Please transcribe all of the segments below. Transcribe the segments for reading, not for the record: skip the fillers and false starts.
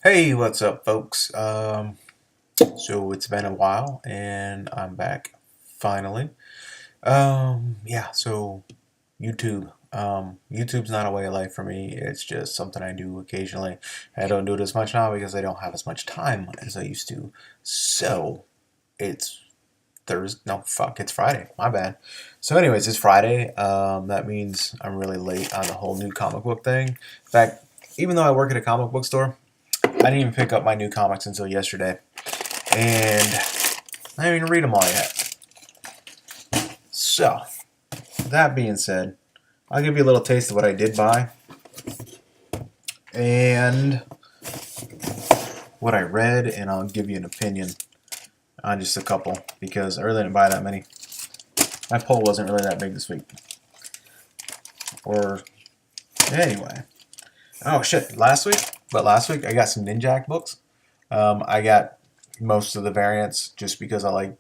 Hey, what's up, folks? So it's been a while, and I'm back finally. Yeah. So YouTube. YouTube's not a way of life for me. It's just something I do occasionally. I don't do it as much now because I don't have as much time as I used to. So it's Thursday. No, fuck, it's Friday. My bad. So, anyways, it's Friday. That means I'm really late on the whole new comic book thing. In fact, even though I work at a comic book store, I didn't even pick up my new comics until yesterday, and I didn't even read them all yet. So, that being said, I'll give you a little taste of what I did buy and what I read, and I'll give you an opinion on just a couple because I really didn't buy that many. My poll wasn't really that big this week. Or, anyway. Oh shit, last week? But last week I got some Ninjak books. I got most of the variants just because I like,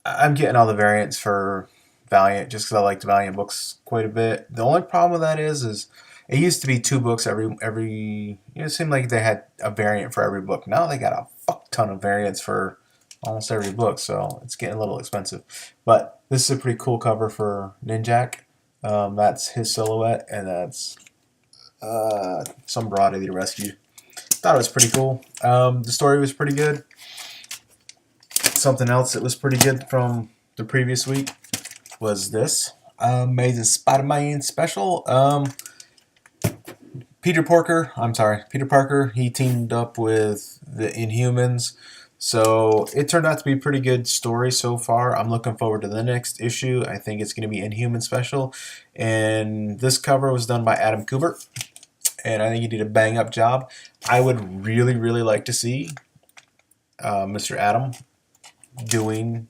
I'm getting all the variants for Valiant just because I liked Valiant books quite a bit. The only problem with that is it used to be two books every. It seemed like they had a variant for every book. Now they got a fuck ton of variants for almost every book, so it's getting a little expensive. But this is a pretty cool cover for Ninjak. That's his silhouette, and that's some broad that he rescued. Thought it was pretty cool. The story was pretty good. Something else that was pretty good from the previous week was this Amazing Spider-Man special. Peter Parker, he teamed up with the Inhumans. So it turned out to be a pretty good story so far. I'm looking forward to the next issue. I think it's going to be Inhuman special. And this cover was done by Adam Kubert. And I think he did a bang up job. I would really, really like to see Mr. Adam doing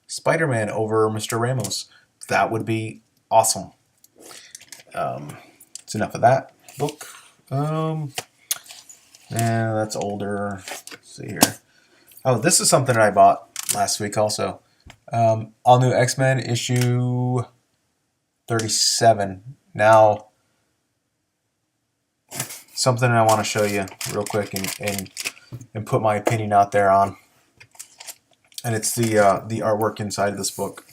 Spider-Man over Mr. Ramos. That would be awesome. It's enough of that book. Yeah, that's older. Let's see here. Oh, this is something that I bought last week also. All New X-Men issue 37. Now, something I want to show you real quick and put my opinion out there on. And it's the artwork inside of this book.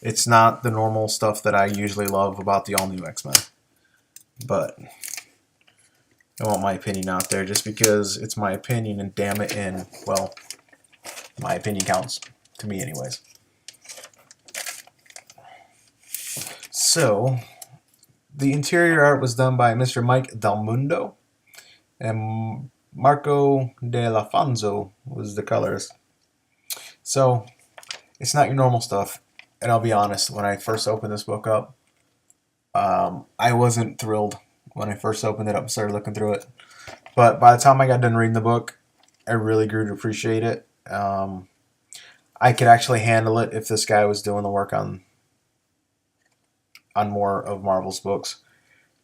It's not the normal stuff that I usually love about the All New X-Men. But I want my opinion out there just because it's my opinion, and damn it, and, well, my opinion counts. To me, anyways. So, the interior art was done by Mr. Mike Del Mundo, and Marco De Lafonso was the colorist. So, it's not your normal stuff. And I'll be honest, when I first opened this book up, I wasn't thrilled when I first opened it up and started looking through it. But by the time I got done reading the book, I really grew to appreciate it. I could actually handle it if this guy was doing the work on more of Marvel's books.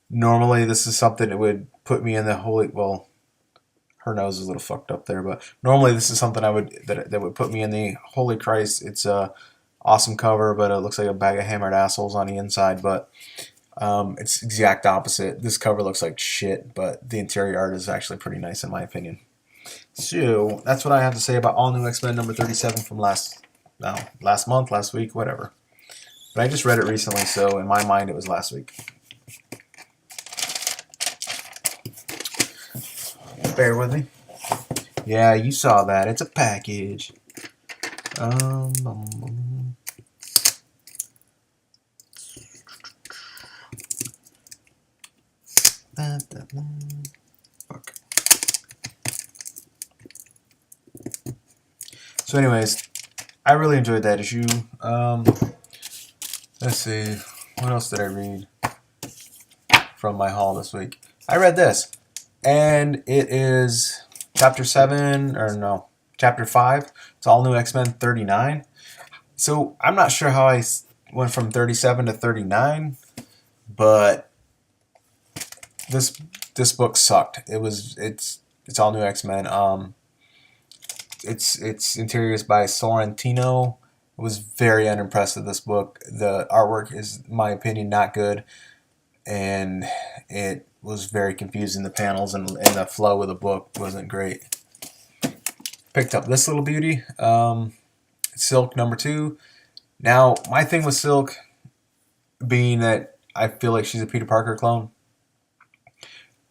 Normally, this is something that would put me in the holy. Well, her nose is a little fucked up there, but normally this is something that would put me in the holy Christ. It's a awesome cover, but it looks like a bag of hammered assholes on the inside. But it's exact opposite. This cover looks like shit, but the interior art is actually pretty nice in my opinion. So that's what I have to say about All New X-Men number 37 from last month, last week, whatever. But I just read it recently, so in my mind it was last week. Bear with me. Yeah, you saw that. It's a package. Fuck. So, anyways, I really enjoyed that issue. Let's see. What else did I read from my haul this week? I read this. And it is chapter 7, or no, chapter 5. It's All New X-Men 39. So I'm not sure how I went from 37 to 39, but this book sucked. It's All New X-Men. It's interiors by Sorrentino. I was very unimpressed with this book. The artwork is, in my opinion, not good, and it was very confusing. The panels and the flow of the book wasn't great. Picked up this little beauty, Silk #2. Now, my thing with Silk being that I feel like she's a Peter Parker clone.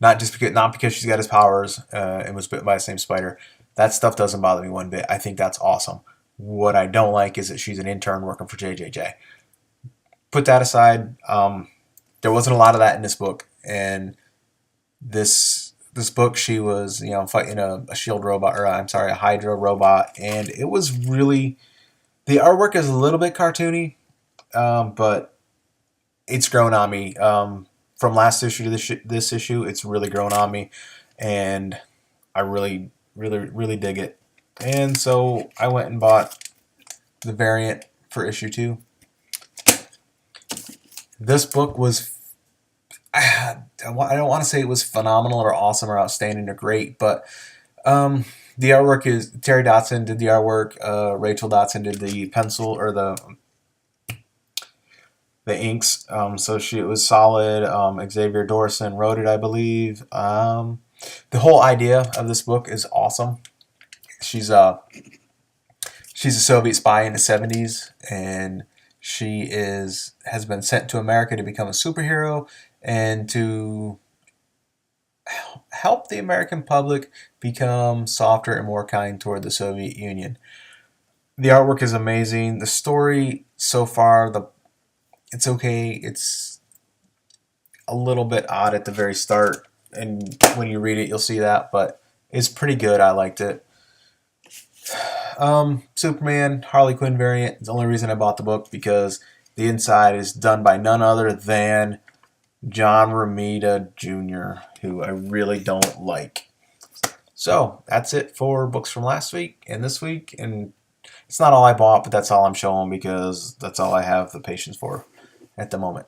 Not because she's got his powers and was bitten by the same spider. That stuff doesn't bother me one bit. I think that's awesome. What I don't like is that she's an intern working for JJJ. Put that aside. There wasn't a lot of that in this book, and this book she was fighting a shield robot, or I'm sorry, a Hydra robot, and it was really, the artwork is a little bit cartoony, but it's grown on me. From last issue to this issue, it's really grown on me, and I really dig it. And so I went and bought the variant for issue 2. This book was, I don't want to say it was phenomenal or awesome or outstanding or great, but the artwork is, Terry Dotson did the artwork, Rachel Dotson did the pencil or the inks, so it was solid. Xavier Dorson wrote it, I believe. The whole idea of this book is awesome. She's a Soviet spy in the 70s, and she has been sent to America to become a superhero and to help the American public become softer and more kind toward the Soviet Union. The artwork is amazing. The story so far, it's okay. It's a little bit odd at the very start, and when you read it, you'll see that, but it's pretty good. I liked it. Superman, Harley Quinn variant. The only reason I bought the book because the inside is done by none other than John Romita Jr., who I really don't like. So that's it for books from last week and this week, and it's not all I bought, but that's all I'm showing because that's all I have the patience for at the moment.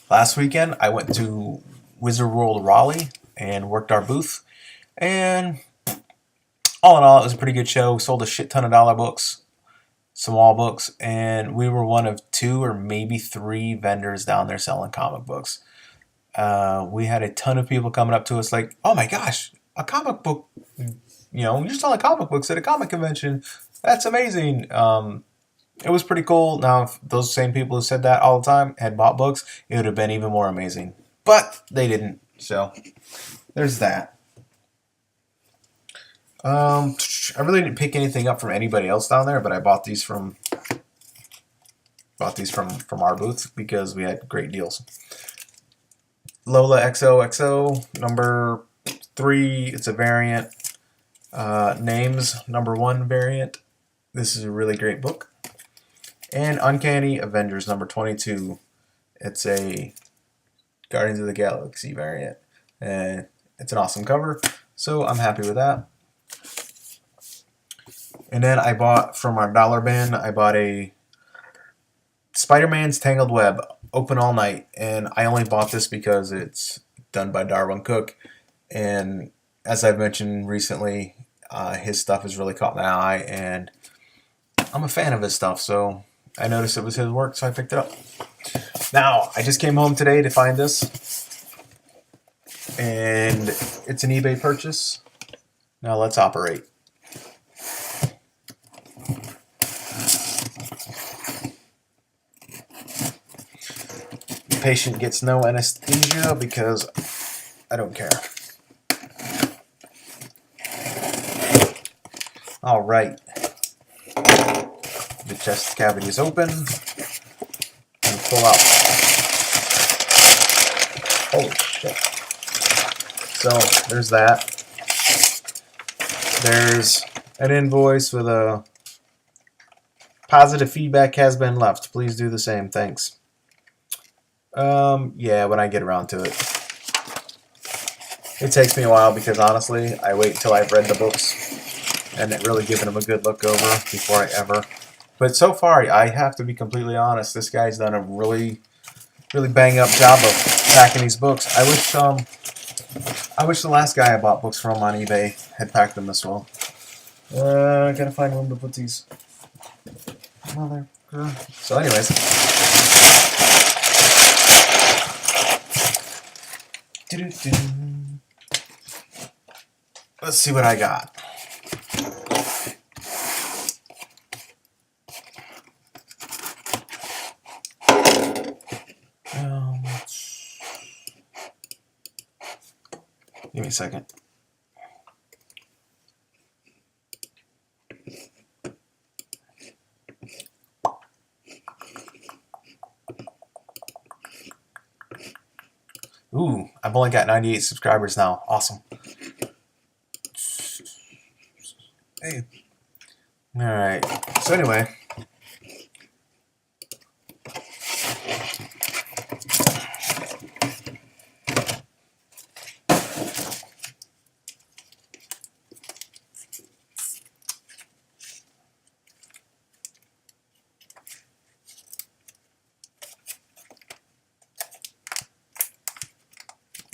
Last weekend I went to Wizard World Raleigh and worked our booth, and all in all it was a pretty good show. We sold a shit ton of dollar books, small books, and we were one of 2 or maybe 3 vendors down there selling comic books. We had a ton of people coming up to us like, oh my gosh, a comic book, you're selling comic books at a comic convention. That's amazing. It was pretty cool. Now, if those same people who said that all the time had bought books, it would have been even more amazing. But they didn't. So there's that. I really didn't pick anything up from anybody else down there, but I bought these from our booth because we had great deals. Lola XOXO #3. It's a variant. Names #1 variant. This is a really great book. And Uncanny Avengers #22. It's a Guardians of the Galaxy variant. And it's an awesome cover, so I'm happy with that. And then I bought from our dollar bin, I bought a Spider-Man's Tangled Web, open all night. And I only bought this because it's done by Darwin Cook. And as I've mentioned recently, his stuff has really caught my eye, and I'm a fan of his stuff, so I noticed it was his work, so I picked it up. Now, I just came home today to find this, and it's an eBay purchase. Now let's operate. The patient gets no anesthesia because I don't care. All right. The chest cavity is open. And pull out. Holy shit. So there's that. There's an invoice with a positive feedback has been left. Please do the same. Thanks. Yeah, when I get around to it. It takes me a while because honestly, I wait until I've read the books and really given them a good look over before I ever. But so far, I have to be completely honest. This guy's done a really bang up job of packing these books. I wish the last guy I bought books from on eBay had packed them this well. I gotta find room to put these. Mother. So, anyways, Let's see what I got. Give me a second. Ooh, I've only got 98 subscribers now. Awesome. Hey. Alright. So anyway.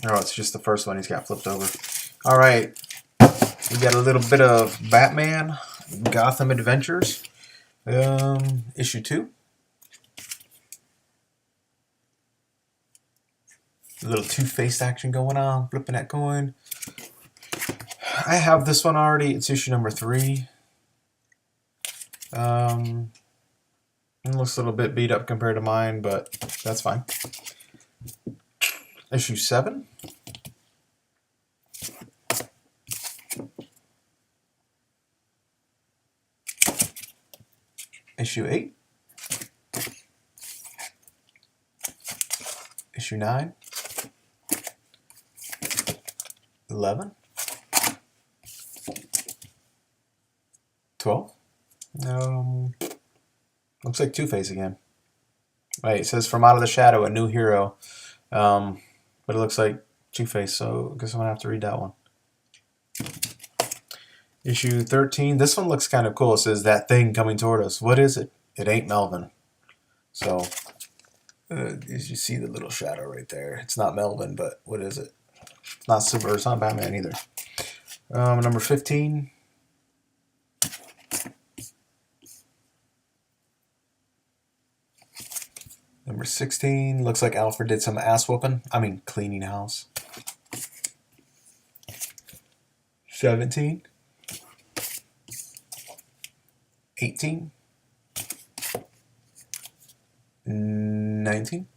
Oh, it's just the first one he's got flipped over. Alright. We got a little bit of Batman, Gotham Adventures, issue 2. A little two-faced action going on, flipping that coin. I have this one already. It's issue number 3. It looks a little bit beat up compared to mine, but that's fine. Issue 7. Issue 8. Issue 9. 11. 12. Looks like Two-Face again. Right, it says from out of the shadow, a new hero. But it looks like Two-Face, so I guess I'm going to have to read that one. Issue 13. This one looks kind of cool. It says, that thing coming toward us. What is it? It ain't Melvin. So, as you see the little shadow right there. It's not Melvin, but what is it? It's not Super, it's not Batman either. Number 15. Number 16. Looks like Alfred did some ass whooping. I mean, cleaning house. 17. 18. 19.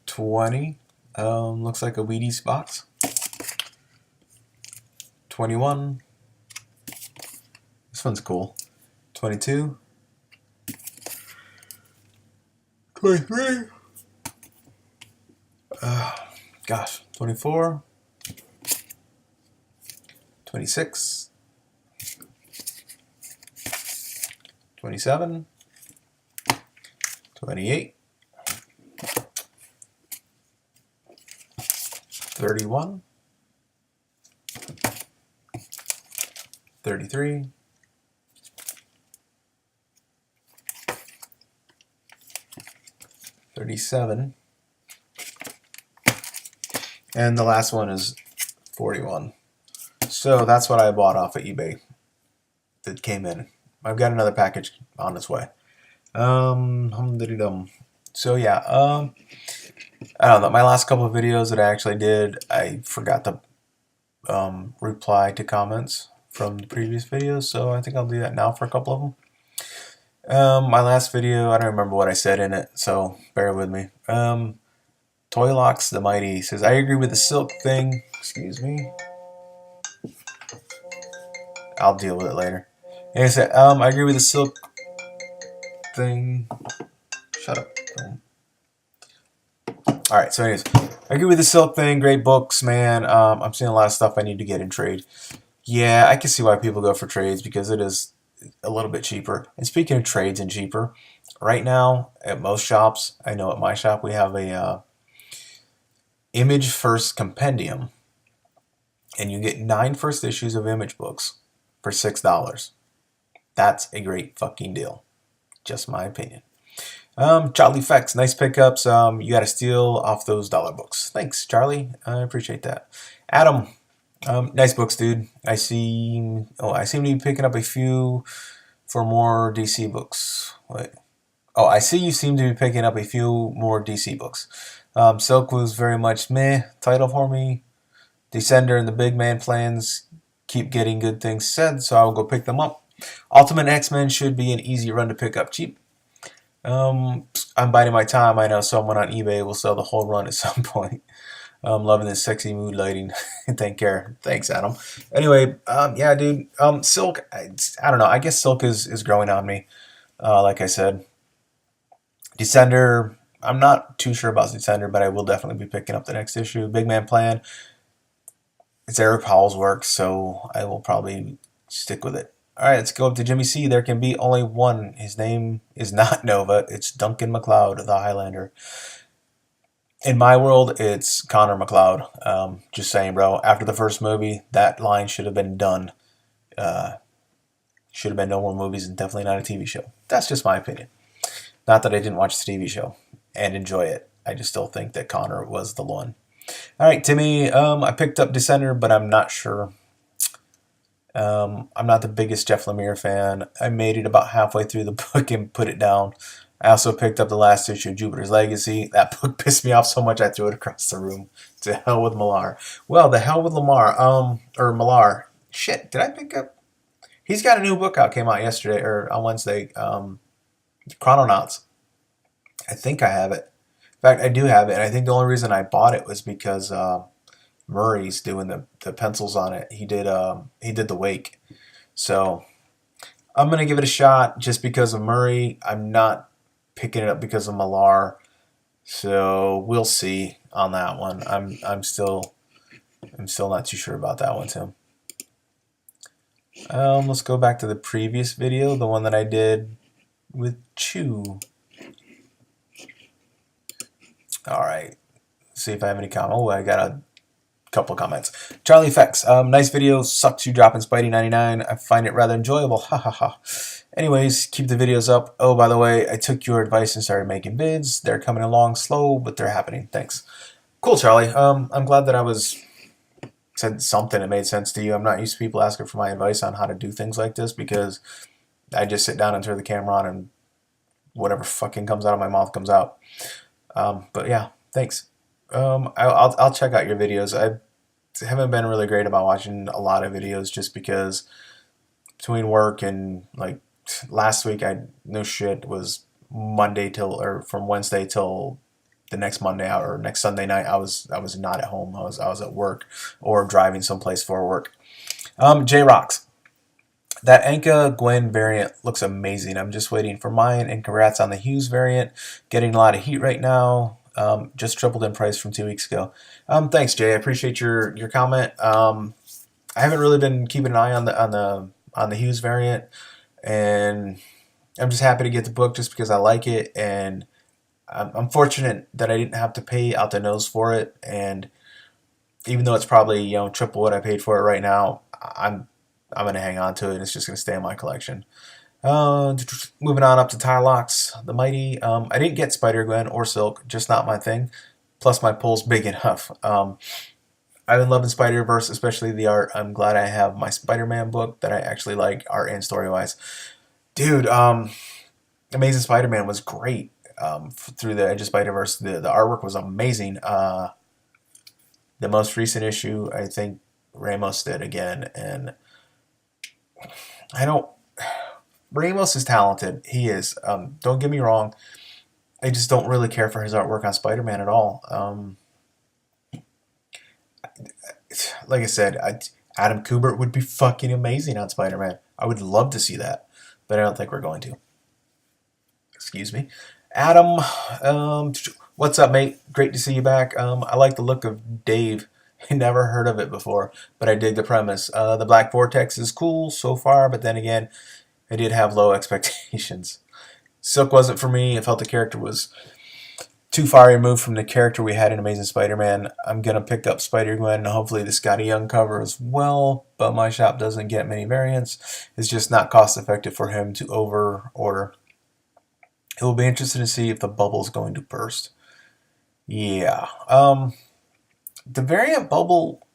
20. Looks like a Wheaties box. 21. This one's cool. 22. 23. Gosh. 24. 26. 27. 28. 31. 33. 37. And the last one is 41. So that's what I bought off of eBay that came in. I've got another package on its way. So yeah, I don't know. My last couple of videos that I actually did, I forgot to reply to comments from the previous videos, so I think I'll do that now for a couple of them. My last video, I don't remember what I said in it, so bear with me. Toylocks the Mighty says, I agree with the silk thing. Excuse me. I'll deal with it later. And he said, I agree with the silk thing. Shut up. Alright, so anyways, I agree with the silk thing. Great books, man. I'm seeing a lot of stuff I need to get in trade. Yeah, I can see why people go for trades because it is a little bit cheaper. And speaking of trades and cheaper, right now at most shops, I know at my shop we have a Image First compendium, and you get 9 first issues of Image books for $6. That's a great fucking deal. Just my opinion. Charlie Fex, nice pickups. You got to steal off those dollar books. Thanks, Charlie. I appreciate that. Adam, nice books, dude. I seem to be picking up a few for more DC books. Wait. Oh, I see you seem to be picking up a few more DC books. Silk was very much meh title for me. Descender and the Big Man plans keep getting good things said, so I will go pick them up. Ultimate X-Men should be an easy run to pick up cheap. I'm biding my time. I know someone on eBay will sell the whole run at some point. I'm loving this sexy mood lighting. Thank care. Thanks, Adam. Anyway, yeah, dude. Silk. I don't know. I guess Silk is growing on me. Like I said, Descender. I'm not too sure about Descender, but I will definitely be picking up the next issue. Big Man Plan. It's Eric Powell's work, so I will probably stick with it. All right, let's go up to Jimmy C. There can be only one. His name is not Nova. It's Duncan MacLeod, the Highlander. In my world, it's Connor MacLeod. Just saying, bro. After the first movie, that line should have been done. Should have been no more movies and definitely not a TV show. That's just my opinion. Not that I didn't watch the TV show and enjoy it. I just still think that Connor was the one. All right, Timmy. I picked up Descender, but I'm not sure. I'm not the biggest Jeff Lemire fan. I made it about halfway through the book and put it down. I also picked up the last issue of Jupiter's Legacy. That book pissed me off so much I threw it across the room. To hell with Millar. Well, the hell with Lamar. Or Millar. Shit, did I pick up? He's got a new book out. Came out yesterday or on Wednesday. Chrononauts. I think I have it. In fact, I do have it. And I think the only reason I bought it was because Murray's doing the pencils on it. He did the Wake. So I'm gonna give it a shot just because of Murray. I'm not picking it up because of Millar. So we'll see on that one. I'm still not too sure about that one, Tim. Let's go back to the previous video, the one that I did with Chew. All right. See if I have any comment. Oh, I got a couple of comments. Charlie Effects. Nice video. Sucks you dropping Spidey 99. I find it rather enjoyable. Ha ha ha. Anyways, keep the videos up. Oh, by the way, I took your advice and started making bids. They're coming along slow, but they're happening. Thanks. Cool, Charlie. I'm glad that I said something that made sense to you. I'm not used to people asking for my advice on how to do things like this because I just sit down and turn the camera on and whatever fucking comes out of my mouth comes out. But yeah, thanks. I'll check out your videos. I haven't been really great about watching a lot of videos just because between work and like last week, no shit was Monday or from Wednesday till the next Monday or next Sunday night. I was not at home. I was at work or driving someplace for work. J Rocks. That Anka Gwen variant looks amazing. I'm just waiting for mine, and congrats on the Hughes variant. Getting a lot of heat right now. Just tripled in price from 2 weeks ago. Thanks, Jay. I appreciate your comment. I haven't really been keeping an eye on the Hughes variant, and I'm just happy to get the book just because I like it, and I'm fortunate that I didn't have to pay out the nose for it. And even though it's probably triple what I paid for it right now, I'm gonna hang on to it. It's just gonna stay in my collection. Moving on up to Tylox, the Mighty. I didn't get Spider-Gwen or Silk, just not my thing. Plus my pull's big enough. I've been loving Spider-Verse, especially the art. I'm glad I have my Spider-Man book that I actually like, art and story-wise. Dude, Amazing Spider-Man was great through the Edge of Spider-Verse. The artwork was amazing. The most recent issue, I think Ramos did again, and Ramos is talented. He is. Don't get me wrong. I just don't really care for his artwork on Spider-Man at all. Like I said, Adam Kubert would be fucking amazing on Spider-Man. I would love to see that, but I don't think we're going to. Excuse me. Adam, what's up, mate? Great to see you back. I like the look of Dave. Never heard of it before, but I dig the premise. The Black Vortex is cool so far, but then again, I did have low expectations. Silk wasn't for me. I felt the character was too far removed from the character we had in Amazing Spider-Man. I'm going to pick up Spider-Gwen and hopefully the Scotty Young cover as well, but my shop doesn't get many variants. It's just not cost effective for him to over-order. It will be interesting to see if the bubble is going to burst. Yeah. The variant bubble,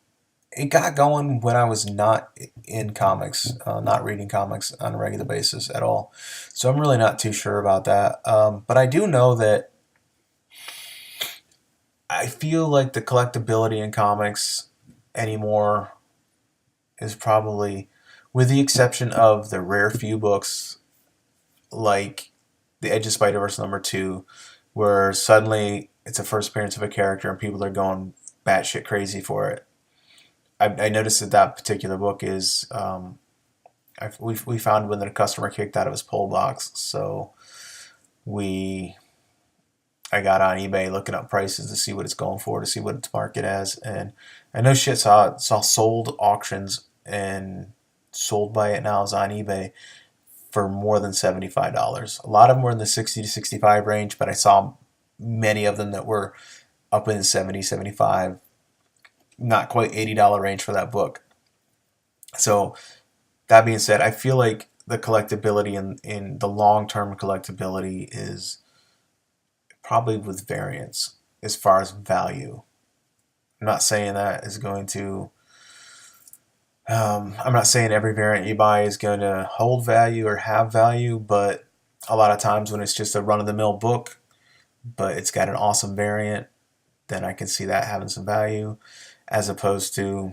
it got going when I was not in comics, not reading comics on a regular basis at all. So I'm really not too sure about that. But I do know that I feel like the collectability in comics anymore is probably, with the exception of the rare few books like the Edge of Spider-Verse #2, where suddenly it's a first appearance of a character and people are going batshit crazy for it. I noticed that that particular book is we found when the customer kicked out of his pull box, so we I got on eBay looking up prices to see what it's going for, to see what its market as, and I know shit saw sold auctions and sold by it now is on eBay for more than $75. A lot of them were in the 60 to 65 range, but I saw many of them that were up in the 70, 75, not quite $80 range for that book. So that being said, I feel like the collectability in the long-term collectability is probably with variance as far as value. I'm not saying that is going to. I'm not saying every variant you buy is going to hold value or have value, but a lot of times when it's just a run-of-the-mill book, but it's got an awesome variant, then I can see that having some value, as opposed to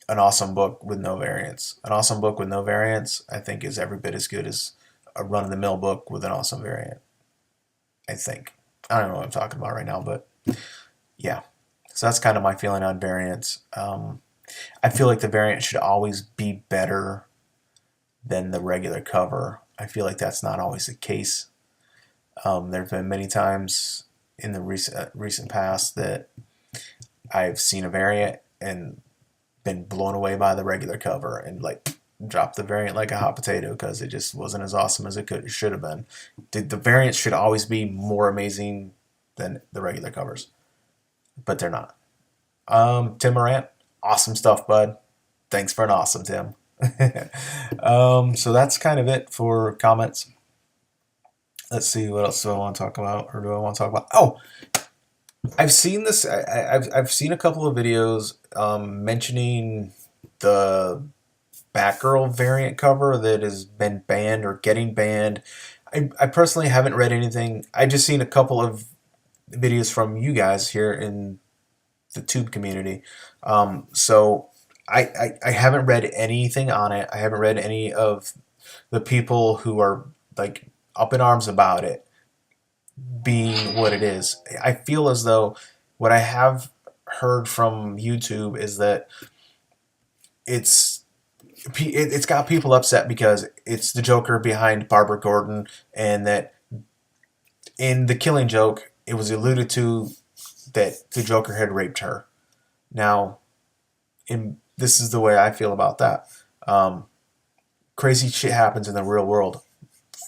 an awesome book with no variants. An awesome book with no variants, I think, is every bit as good as a run-of-the-mill book with an awesome variant. I think. I don't know what I'm talking about right now, but yeah. So that's kind of my feeling on variants. I feel like the variant should always be better than the regular cover. I feel like that's not always the case. There have been many times in the recent past that I've seen a variant and been blown away by the regular cover and like dropped the variant like a hot potato because it just wasn't as awesome as it should have been. The variants should always be more amazing than the regular covers, but they're not. Tim Morant, awesome stuff, bud. Thanks for an awesome, Tim. So that's kind of it for comments. Let's see, what else do I want to talk about, or do I want to talk about? Oh, I've seen this. I've seen a couple of videos mentioning the Batgirl variant cover that has been banned or getting banned. I personally haven't read anything. I just seen a couple of videos from you guys here in the tube community. So I haven't read anything on it. I haven't read any of the people who are like up in arms about it being what it is. I feel as though what I have heard from YouTube is that it's got people upset because it's the Joker behind Barbara Gordon, and that in The Killing Joke it was alluded to that the Joker had raped her. Now, this is the way I feel about that. Crazy shit happens in the real world.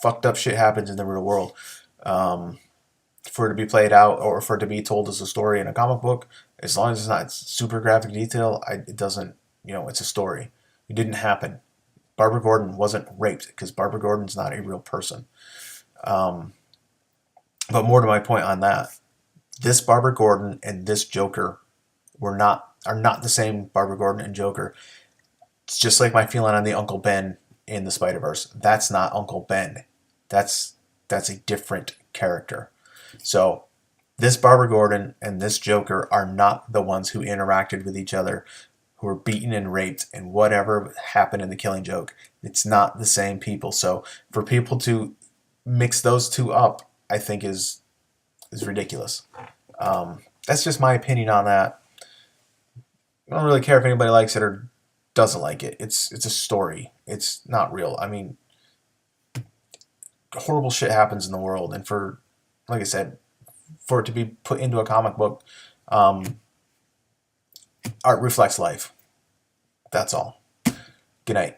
Fucked up shit happens in the real world. For it to be played out or for it to be told as a story in a comic book, as long as it's not super graphic detail, it doesn't, it's a story. It didn't happen. Barbara Gordon wasn't raped because Barbara Gordon's not a real person. But more to my point on that, this Barbara Gordon and this Joker are not the same Barbara Gordon and Joker. It's just like my feeling on the Uncle Ben in the Spider-Verse. That's not Uncle Ben. That's a different character. So this Barbara Gordon and this Joker are not the ones who interacted with each other, who were beaten and raped and whatever happened in The Killing Joke. It's not the same people. So for people to mix those two up, I think is ridiculous. That's just my opinion on that. I don't really care if anybody likes it or doesn't like it. It's a story. It's not real. I mean, horrible shit happens in the world, and like I said, for it to be put into a comic book, art reflects life. That's all. Good night.